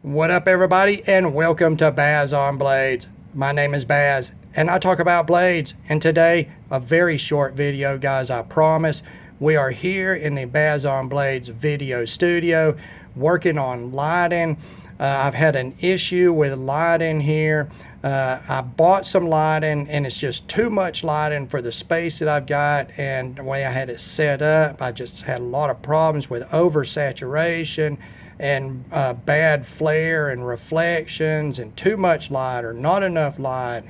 What up, everybody, and welcome to Baz on Blades. My name is Baz, and I talk about blades. And today, a very short video, guys, I promise. We are here in the Baz on Blades video studio working on lighting. I've had an issue with lighting here. I bought some lighting, and it's just too much lighting for the space that I've got and the way I had it set up. I just had a lot of problems with oversaturation and bad flare and reflections and too much light or not enough light.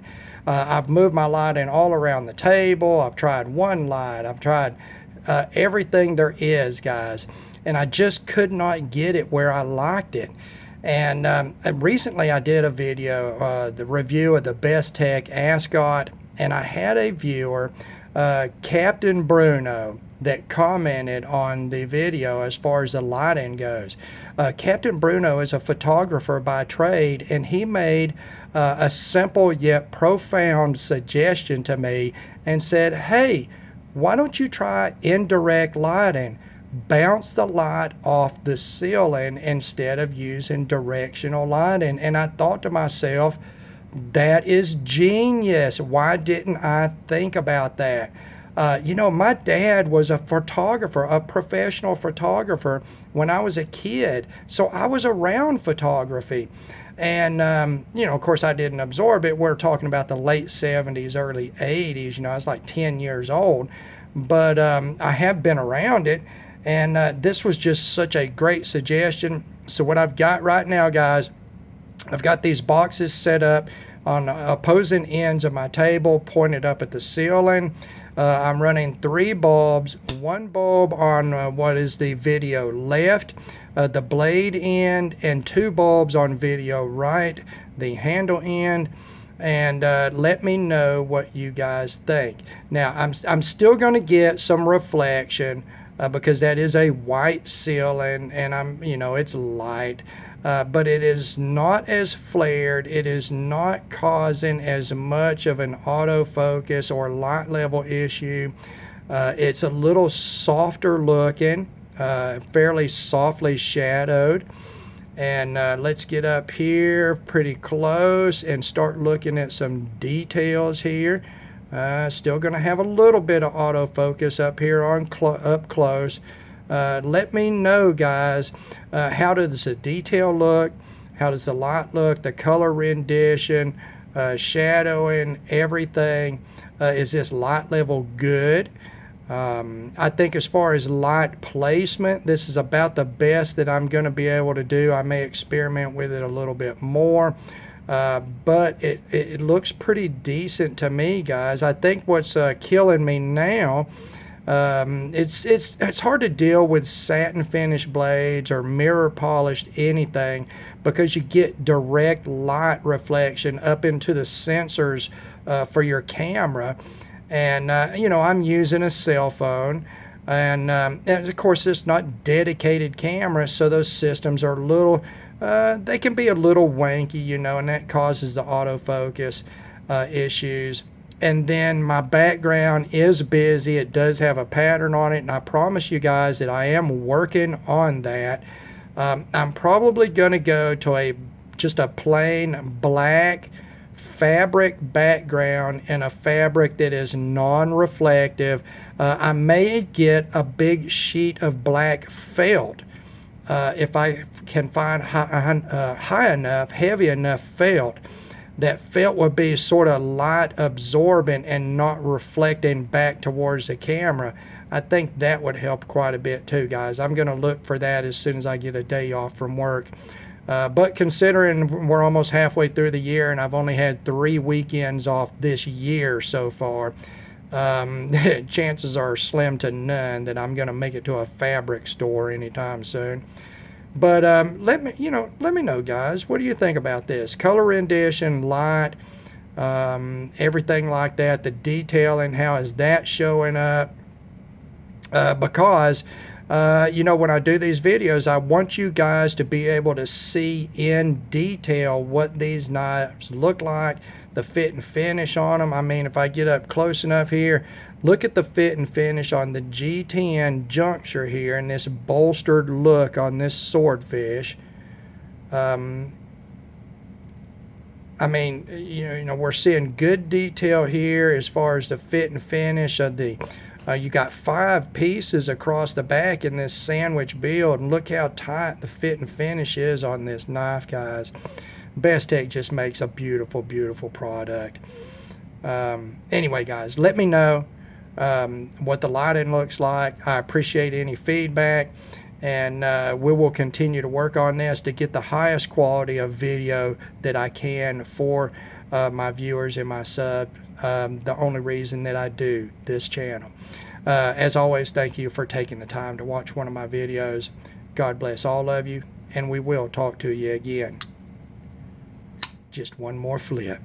I've moved my lighting all around the table. I've tried one light. I've tried everything there is, guys, and I just could not get it where I liked it. And recently I did a video, the review of the Bestech Ascot, and I had a viewer, Captain Bruno, that commented on the video as far as the lighting goes. Captain Bruno is a photographer by trade, and he made a simple yet profound suggestion to me and said, hey, why don't you try indirect lighting? Bounce the light off the ceiling instead of using directional lighting. And I thought to myself, that is genius. Why didn't I think about that? My dad was a photographer, a professional photographer when I was a kid. So I was around photography. And, of course, I didn't absorb it. We're talking about the late 70s, early 80s. I was like 10 years old. But I have been around it. And this was just such a great suggestion. So what I've got right now, guys, I've got these boxes set up on opposing ends of my table, pointed up at the ceiling. I'm running 3 bulbs, 1 bulb on what is the video left, the blade end, and 2 bulbs on video right, the handle end. And let me know what you guys think. Now, I'm still going to get some reflection because that is a white ceiling, and it's light. But it is not as flared. It is not causing as much of an autofocus or light level issue. It's a little softer looking, fairly softly shadowed. And let's get up here pretty close and start looking at some details here. Still going to have a little bit of autofocus up here on up close. Let me know, guys, how does the detail look? How does the light look? The color rendition, shadowing, everything. Is this light level good? I think as far as light placement, this is about the best that I'm going to be able to do. I may experiment with it a little bit more. But it looks pretty decent to me, guys. I think what's killing me now, it's hard to deal with satin finish blades or mirror polished anything because you get direct light reflection up into the sensors for your camera. And, I'm using a cell phone. And of course, it's not dedicated cameras, so those systems are a little... they can be a little wanky, and that causes the autofocus issues. And then my background is busy. It does have a pattern on it, and I promise you guys that I am working on that. I'm probably going to go to just a plain black fabric background and a fabric that is non-reflective. I may get a big sheet of black felt. If I can find high enough, heavy enough felt, that felt would be sort of light absorbent and not reflecting back towards the camera. I think that would help quite a bit too, guys. I'm going to look for that as soon as I get a day off from work. But considering we're almost halfway through the year and I've only had 3 weekends off this year so far, chances are slim to none that I'm going to make it to a fabric store anytime soon. But let me know, guys. What do you think about this? Color rendition, light, everything like that. The detailing, how is that showing up? Because when I do these videos, I want you guys to be able to see in detail what these knives look like, the fit and finish on them. I mean, if I get up close enough here, look at the fit and finish on the G10 juncture here and this bolstered look on this swordfish. I mean, you know, we're seeing good detail here as far as the fit and finish of the. You got 5 pieces across the back in this sandwich build, and look how tight the fit and finish is on this knife, guys. Bestech just makes a beautiful, beautiful product. Anyway, guys, let me know what the lighting looks like. I appreciate any feedback, and we will continue to work on this to get the highest quality of video that I can for my viewers and my subs. The only reason that I do this channel. As always, thank you for taking the time to watch one of my videos. God bless all of you, and we will talk to you again. Just one more flip.